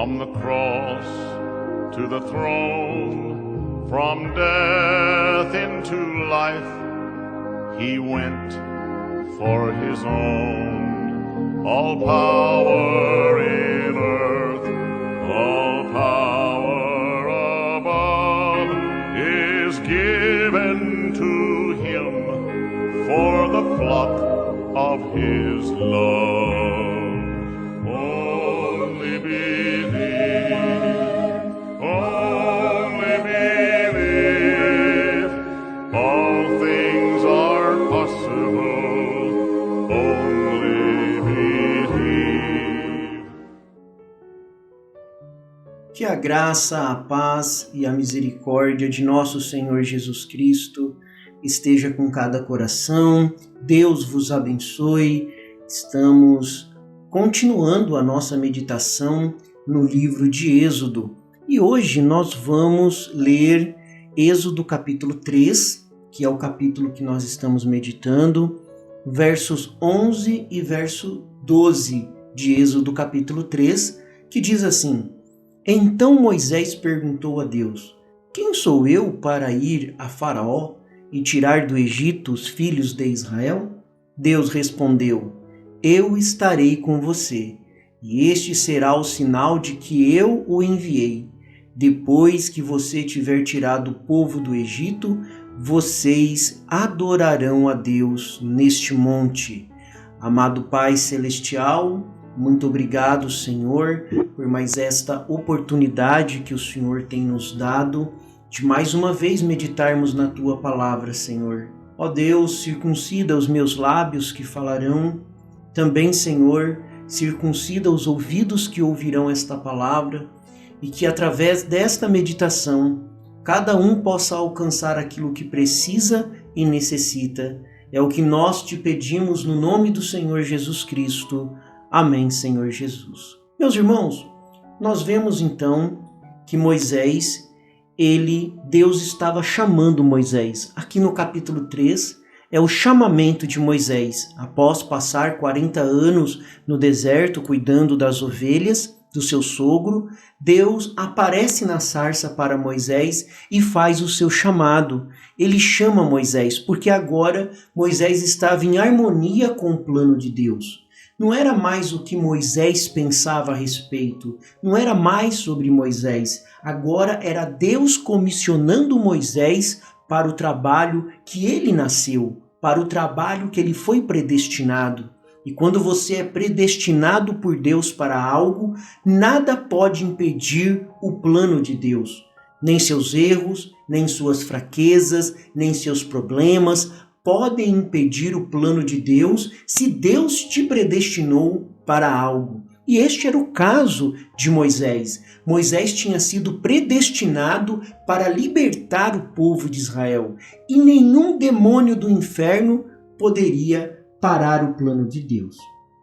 From the cross to the throne, from death into life, he went for his own. All power in earth, all power above is given to him for the flock of his love. Only believe, all things are possible. Only believe. Que a graça, a paz e a misericórdia de nosso Senhor Jesus Cristo esteja com cada coração. Deus vos abençoe. Estamos continuando a nossa meditação no livro de Êxodo. E hoje nós vamos ler Êxodo capítulo 3, que é o capítulo que nós estamos meditando, versos 11 e verso 12 de Êxodo capítulo 3, que diz assim: Então Moisés perguntou a Deus: Quem sou eu para ir a Faraó e tirar do Egito os filhos de Israel? Deus respondeu: Eu estarei com você, e este será o sinal de que eu o enviei. Depois que você tiver tirado o povo do Egito, vocês adorarão a Deus neste monte. Amado Pai Celestial, muito obrigado, Senhor, por mais esta oportunidade que o Senhor tem nos dado de mais uma vez meditarmos na Tua Palavra, Senhor. Ó Deus, circuncida os meus lábios que falarão. Também, Senhor, circuncida os ouvidos que ouvirão esta palavra e que através desta meditação cada um possa alcançar aquilo que precisa e necessita. É o que nós te pedimos no nome do Senhor Jesus Cristo. Amém, Senhor Jesus. Meus irmãos, nós vemos então que Deus estava chamando Moisés. Aqui no capítulo 3 é o chamamento de Moisés. Após passar 40 anos no deserto cuidando das ovelhas do seu sogro, Deus aparece na sarça para Moisés e faz o seu chamado. Ele chama Moisés porque agora Moisés estava em harmonia com o plano de Deus. Não era mais o que Moisés pensava a respeito, não era mais sobre Moisés. Agora era Deus comissionando Moisés para o trabalho que ele nasceu, para o trabalho que ele foi predestinado. E quando você é predestinado por Deus para algo, nada pode impedir o plano de Deus. Nem seus erros, nem suas fraquezas, nem seus problemas podem impedir o plano de Deus se Deus te predestinou para algo. E este era o caso de Moisés. Moisés tinha sido predestinado para libertar o povo de Israel. E nenhum demônio do inferno poderia parar o plano de Deus.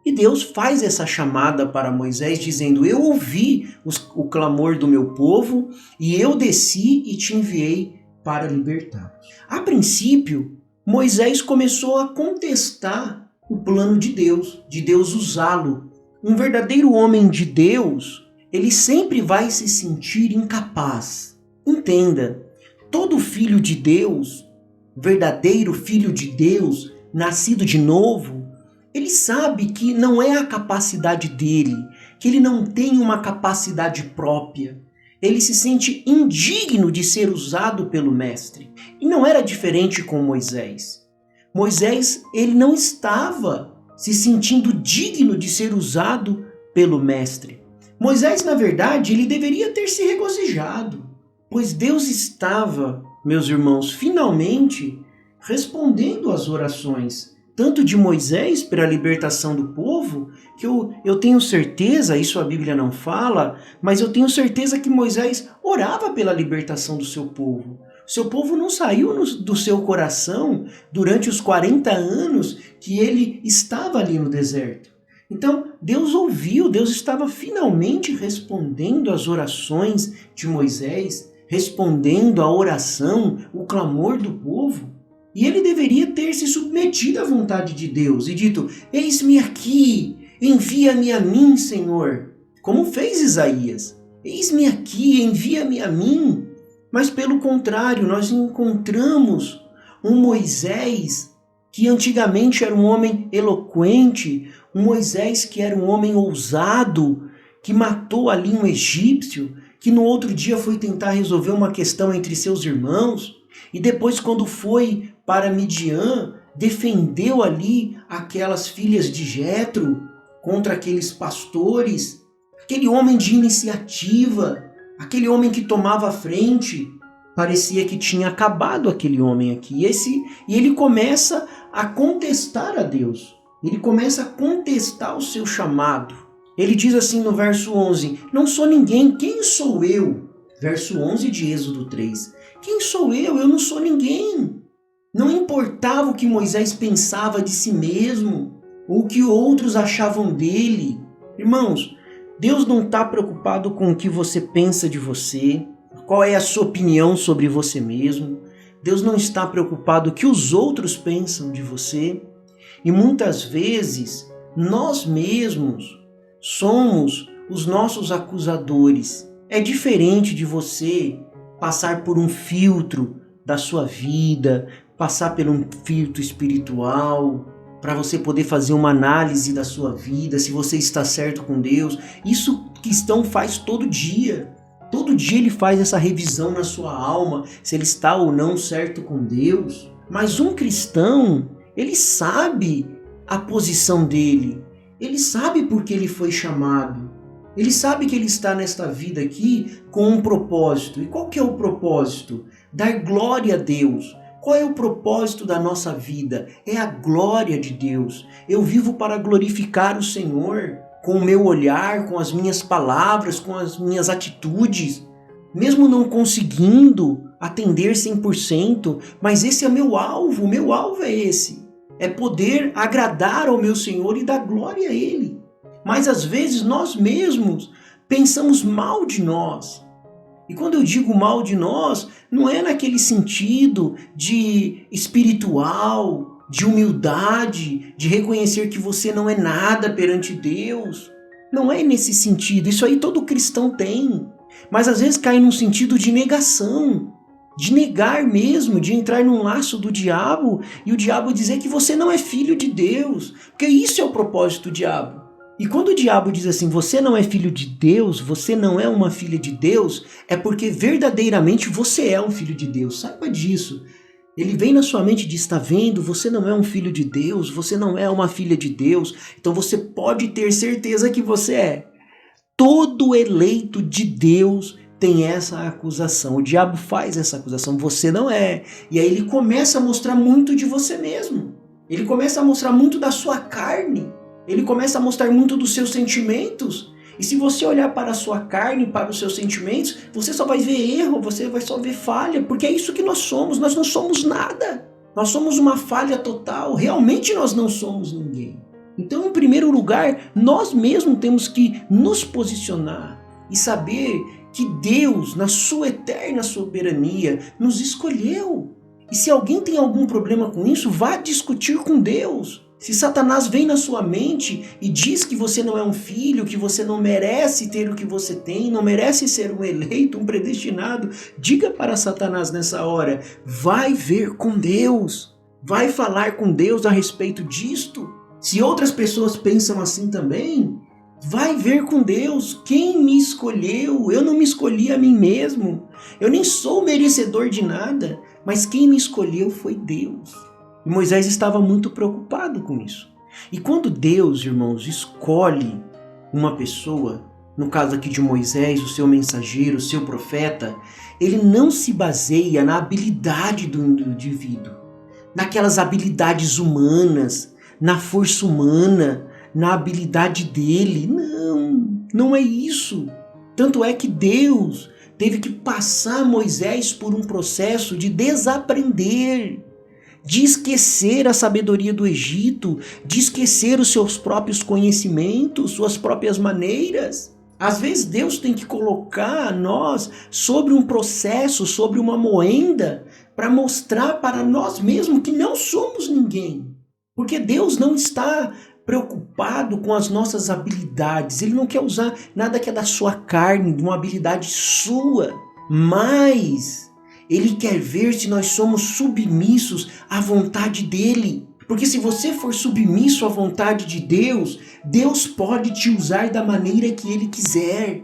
E Deus faz essa chamada para Moisés dizendo: Eu ouvi o clamor do meu povo e eu desci e te enviei para libertá-los. A princípio, Moisés começou a contestar o plano de Deus usá-lo. Um verdadeiro homem de Deus, ele sempre vai se sentir incapaz. Entenda, todo filho de Deus, verdadeiro filho de Deus, nascido de novo, ele sabe que não é a capacidade dele, que ele não tem uma capacidade própria. Ele se sente indigno de ser usado pelo mestre. E não era diferente com Moisés. Moisés, ele não estava se sentindo digno de ser usado pelo mestre. Moisés, na verdade, ele deveria ter se regozijado, pois Deus estava, meus irmãos, finalmente respondendo às orações, tanto de Moisés para a libertação do povo, que eu tenho certeza, isso a Bíblia não fala, mas eu tenho certeza que Moisés orava pela libertação do seu povo. O seu povo não saiu do seu coração durante os 40 anos que ele estava ali no deserto. Então, Deus ouviu, Deus estava finalmente respondendo às orações de Moisés, respondendo à oração, o clamor do povo. E ele deveria ter se submetido à vontade de Deus e dito: Eis-me aqui, envia-me a mim, Senhor. como fez Isaías. Eis-me aqui, envia-me a mim. Mas pelo contrário, nós encontramos um Moisés que antigamente era um homem eloquente, um Moisés que era um homem ousado, que matou ali um egípcio, que no outro dia foi tentar resolver uma questão entre seus irmãos, e depois quando foi para Midian, defendeu ali aquelas filhas de Jetro contra aqueles pastores, aquele homem de iniciativa, aquele homem que tomava a frente. Parecia que tinha acabado aquele homem aqui. E ele começa a contestar a Deus. Ele começa a contestar o seu chamado. Ele diz assim no verso 11, não sou ninguém, quem sou eu? Verso 11 de Êxodo 3. Quem sou eu? Eu não sou ninguém. Não importava o que Moisés pensava de si mesmo, ou o que outros achavam dele. Irmãos, Deus não está preocupado com o que você pensa de você, qual é a sua opinião sobre você mesmo. Deus não está preocupado com o que os outros pensam de você. E muitas vezes, nós mesmos somos os nossos acusadores. É diferente de você passar por um filtro da sua vida, passar por um filtro espiritual, para você poder fazer uma análise da sua vida, se você está certo com Deus. Isso o cristão faz todo dia. Todo dia ele faz essa revisão na sua alma, se ele está ou não certo com Deus. Mas um cristão, ele sabe a posição dele. Ele sabe por que ele foi chamado. Ele sabe que ele está nesta vida aqui com um propósito. E qual que é o propósito? Dar glória a Deus. Qual é o propósito da nossa vida? É a glória de Deus. Eu vivo para glorificar o Senhor com o meu olhar, com as minhas palavras, com as minhas atitudes. Mesmo não conseguindo atender 100%, mas esse é meu alvo. O meu alvo é esse. É poder agradar ao meu Senhor e dar glória a Ele. Mas às vezes nós mesmos pensamos mal de nós. E quando eu digo mal de nós, não é naquele sentido de espiritual, de humildade, de reconhecer que você não é nada perante Deus. Não é nesse sentido, isso aí todo cristão tem. Mas às vezes cai num sentido de negação, de negar mesmo, de entrar num laço do diabo e o diabo dizer que você não é filho de Deus, porque isso é o propósito do diabo. E quando o diabo diz assim, você não é filho de Deus, você não é uma filha de Deus, é porque verdadeiramente você é um filho de Deus. Saiba disso. Ele vem na sua mente e diz, está vendo, você não é um filho de Deus, você não é uma filha de Deus, então você pode ter certeza que você é. Todo eleito de Deus tem essa acusação, o diabo faz essa acusação, você não é. E aí ele começa a mostrar muito de você mesmo, ele começa a mostrar muito da sua carne, ele começa a mostrar muito dos seus sentimentos. E se você olhar para a sua carne, para os seus sentimentos, você só vai ver erro, você vai só ver falha, porque é isso que nós somos, nós não somos nada. Nós somos uma falha total, realmente nós não somos ninguém. Então, em primeiro lugar, nós mesmos temos que nos posicionar e saber que Deus, na sua eterna soberania, nos escolheu. E se alguém tem algum problema com isso, vá discutir com Deus. Se Satanás vem na sua mente e diz que você não é um filho, que você não merece ter o que você tem, não merece ser um eleito, um predestinado, diga para Satanás nessa hora, vai ver com Deus, vai falar com Deus a respeito disto. Se outras pessoas pensam assim também, vai ver com Deus, quem me escolheu? Eu não me escolhi a mim mesmo, eu nem sou merecedor de nada, mas quem me escolheu foi Deus. E Moisés estava muito preocupado com isso. E quando Deus, irmãos, escolhe uma pessoa, no caso aqui de Moisés, o seu mensageiro, o seu profeta, ele não se baseia na habilidade do indivíduo, naquelas habilidades humanas, na força humana, na habilidade dele. Não é isso. Tanto é que Deus teve que passar Moisés por um processo de desaprender, de esquecer a sabedoria do Egito, de esquecer os seus próprios conhecimentos, suas próprias maneiras. Às vezes Deus tem que colocar nós sobre um processo, sobre uma moenda, para mostrar para nós mesmos que não somos ninguém. Porque Deus não está preocupado com as nossas habilidades. Ele não quer usar nada que é da sua carne, de uma habilidade sua. Mas Ele quer ver se nós somos submissos à vontade dEle. Porque se você for submisso à vontade de Deus, Deus pode te usar da maneira que Ele quiser.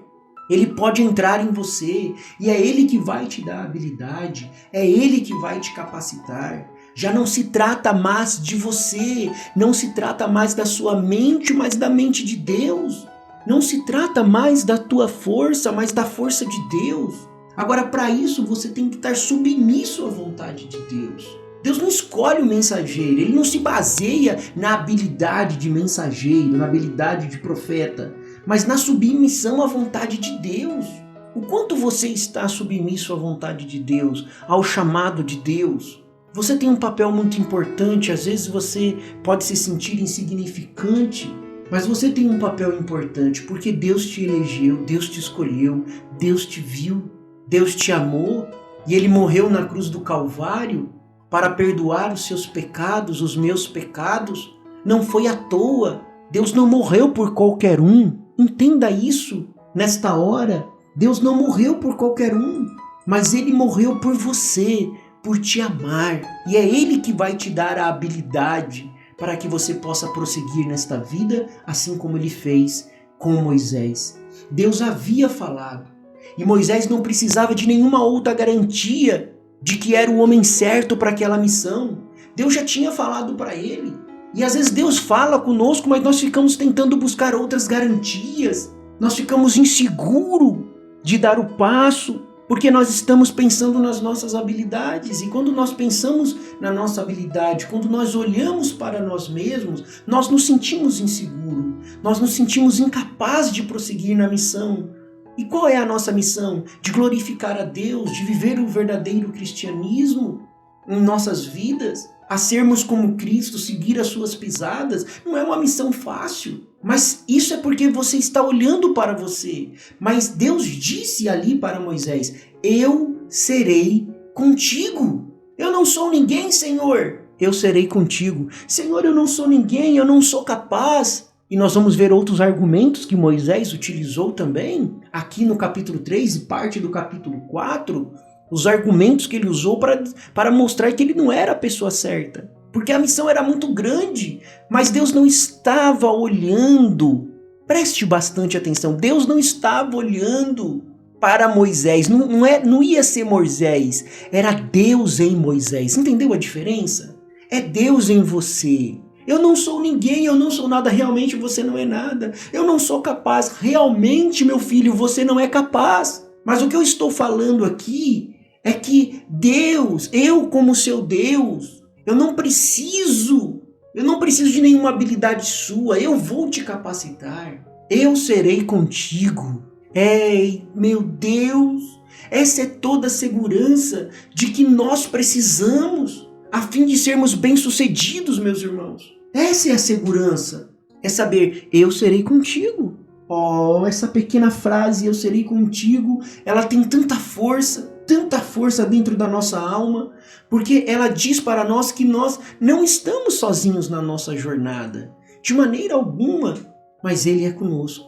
Ele pode entrar em você e é Ele que vai te dar a habilidade, é Ele que vai te capacitar. Já não se trata mais de você, não se trata mais da sua mente, mas da mente de Deus. Não se trata mais da tua força, mas da força de Deus. Agora, para isso, você tem que estar submisso à vontade de Deus. Deus não escolhe o mensageiro, Ele não se baseia na habilidade de mensageiro, na habilidade de profeta, mas na submissão à vontade de Deus. O quanto você está submisso à vontade de Deus, ao chamado de Deus? Você tem um papel muito importante, às vezes você pode se sentir insignificante, mas você tem um papel importante porque Deus te elegeu, Deus te escolheu, Deus te viu, Deus te amou e Ele morreu na cruz do Calvário para perdoar os seus pecados, os meus pecados. Não foi à toa. Deus não morreu por qualquer um. Entenda isso nesta hora. Deus não morreu por qualquer um, mas Ele morreu por você, por te amar. E é Ele que vai te dar a habilidade para que você possa prosseguir nesta vida, assim como Ele fez com Moisés. Deus havia falado, e Moisés não precisava de nenhuma outra garantia de que era o homem certo para aquela missão. Deus já tinha falado para ele. E às vezes Deus fala conosco, mas nós ficamos tentando buscar outras garantias. Nós ficamos inseguros de dar o passo, porque nós estamos pensando nas nossas habilidades. E quando nós pensamos na nossa habilidade, quando nós olhamos para nós mesmos, nós nos sentimos inseguros. Nós nos sentimos incapazes de prosseguir na missão. E qual é a nossa missão? De glorificar a Deus, de viver o verdadeiro cristianismo em nossas vidas, a sermos como Cristo, seguir as suas pisadas. Não é uma missão fácil, mas isso é porque você está olhando para você. Mas Deus disse ali para Moisés: eu serei contigo. Eu não sou ninguém, Senhor. Eu serei contigo. Senhor, eu não sou ninguém, eu não sou capaz. E nós vamos ver outros argumentos que Moisés utilizou também, aqui no capítulo 3 e parte do capítulo 4, os argumentos que ele usou para mostrar que ele não era a pessoa certa. Porque a missão era muito grande, mas Deus não estava olhando. Preste bastante atenção, Deus não estava olhando para Moisés, não ia ser Moisés, era Deus em Moisés. Entendeu a diferença? É Deus em você. Eu não sou ninguém, eu não sou nada, realmente você não é nada. Eu não sou capaz, realmente, meu filho, você não é capaz. Mas o que eu estou falando aqui é que Deus, eu como seu Deus, eu não preciso de nenhuma habilidade sua, eu vou te capacitar. Eu serei contigo. Meu Deus, essa é toda a segurança de que nós precisamos a fim de sermos bem-sucedidos, meus irmãos. Essa é a segurança, é saber, eu serei contigo. Essa pequena frase, eu serei contigo, ela tem tanta força dentro da nossa alma, porque ela diz para nós que nós não estamos sozinhos na nossa jornada, de maneira alguma, mas Ele é conosco.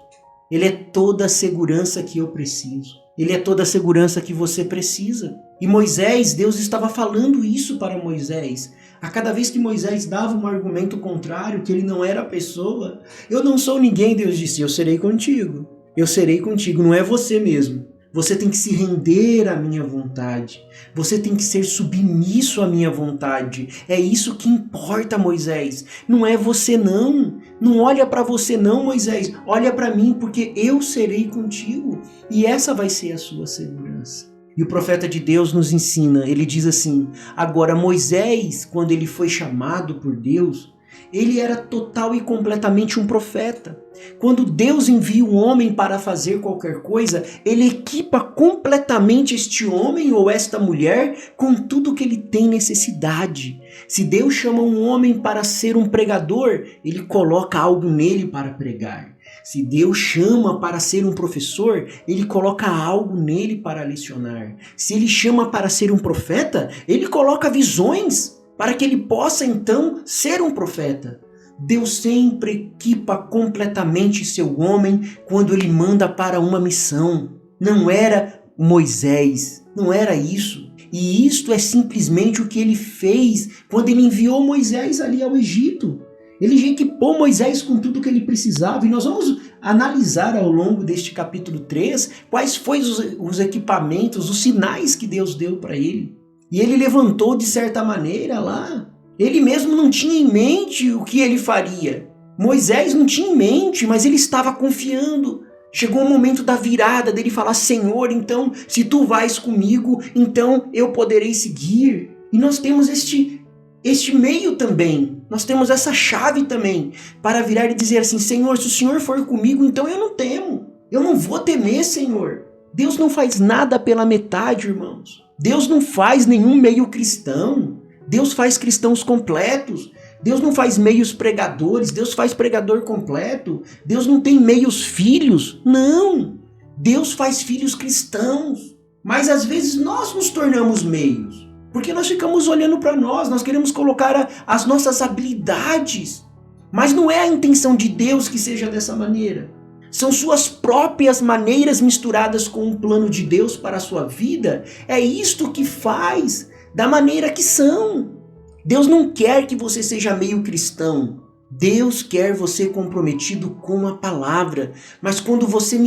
Ele é toda a segurança que eu preciso. Ele é toda a segurança que você precisa. E Moisés, Deus estava falando isso para Moisés. A cada vez que Moisés dava um argumento contrário, que ele não era a pessoa, eu não sou ninguém, Deus disse, eu serei contigo. Eu serei contigo, não é você mesmo. Você tem que se render à minha vontade. Você tem que ser submisso à minha vontade. É isso que importa, Moisés. Não é você não. Não olha para você não, Moisés. Olha para mim, porque eu serei contigo. E essa vai ser a sua segurança. E o profeta de Deus nos ensina, ele diz assim, agora Moisés, quando ele foi chamado por Deus, ele era total e completamente um profeta. Quando Deus envia um homem para fazer qualquer coisa, ele equipa completamente este homem ou esta mulher com tudo que ele tem necessidade. Se Deus chama um homem para ser um pregador, ele coloca algo nele para pregar. Se Deus chama para ser um professor, Ele coloca algo nele para lecionar. Se Ele chama para ser um profeta, Ele coloca visões para que ele possa então ser um profeta. Deus sempre equipa completamente seu homem quando ele manda para uma missão. Não era Moisés, não era isso. E isto é simplesmente o que ele fez quando ele enviou Moisés ali ao Egito. Ele já equipou Moisés com tudo que ele precisava. E nós vamos analisar ao longo deste capítulo 3 quais foram os equipamentos, os sinais que Deus deu para ele. E ele levantou de certa maneira lá. Ele mesmo não tinha em mente o que ele faria. Moisés não tinha em mente, mas ele estava confiando. Chegou o momento da virada dele falar: Senhor, então, se tu vais comigo, então eu poderei seguir. E nós temos este meio também. Nós temos essa chave também para virar e dizer assim: Senhor, se o Senhor for comigo, então eu não temo. Eu não vou temer, Senhor. Deus não faz nada pela metade, irmãos. Deus não faz nenhum meio cristão. Deus faz cristãos completos. Deus não faz meios pregadores. Deus faz pregador completo. Deus não tem meios filhos. Não. Deus faz filhos cristãos. Mas às vezes nós nos tornamos meios. Porque nós ficamos olhando para nós queremos colocar as nossas habilidades. Mas não é a intenção de Deus que seja dessa maneira. São suas próprias maneiras misturadas com o plano de Deus para a sua vida. É isto que faz da maneira que são. Deus não quer que você seja meio cristão. Deus quer você comprometido com a palavra. Mas quando você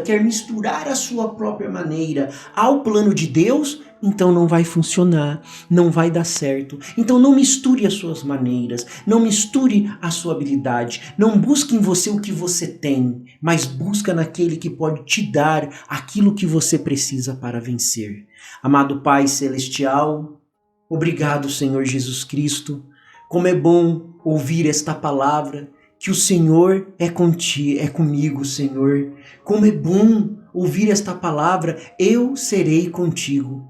quer misturar a sua própria maneira ao plano de Deus, então não vai funcionar, não vai dar certo. Então não misture as suas maneiras, não misture a sua habilidade, não busque em você o que você tem, mas busca naquele que pode te dar aquilo que você precisa para vencer. Amado Pai Celestial, obrigado, Senhor Jesus Cristo. Como é bom ouvir esta palavra, que o Senhor é comigo, Senhor. Como é bom ouvir esta palavra, eu serei contigo.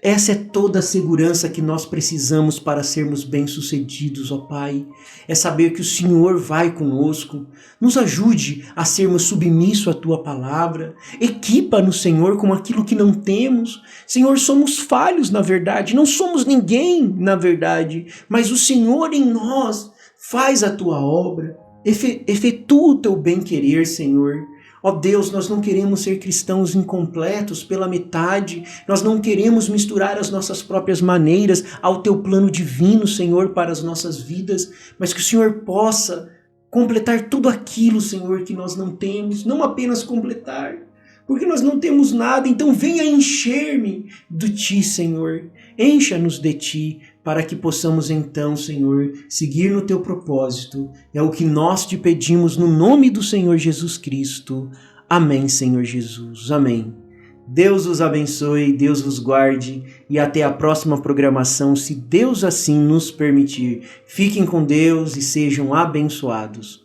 Essa é toda a segurança que nós precisamos para sermos bem-sucedidos, ó Pai. É saber que o Senhor vai conosco. Nos ajude a sermos submissos à Tua palavra. Equipa-nos, Senhor, com aquilo que não temos. Senhor, somos falhos, na verdade. Não somos ninguém, na verdade. Mas o Senhor em nós faz a Tua obra. Efetua o Teu bem-querer, Senhor. Ó Deus, nós não queremos ser cristãos incompletos pela metade, nós não queremos misturar as nossas próprias maneiras ao Teu plano divino, Senhor, para as nossas vidas, mas que o Senhor possa completar tudo aquilo, Senhor, que nós não temos, não apenas completar, porque nós não temos nada, então venha encher-me de Ti, Senhor, encha-nos de Ti, para que possamos então, Senhor, seguir no Teu propósito. É o que nós Te pedimos no nome do Senhor Jesus Cristo. Amém, Senhor Jesus. Amém. Deus os abençoe, Deus vos guarde e até a próxima programação, se Deus assim nos permitir. Fiquem com Deus e sejam abençoados.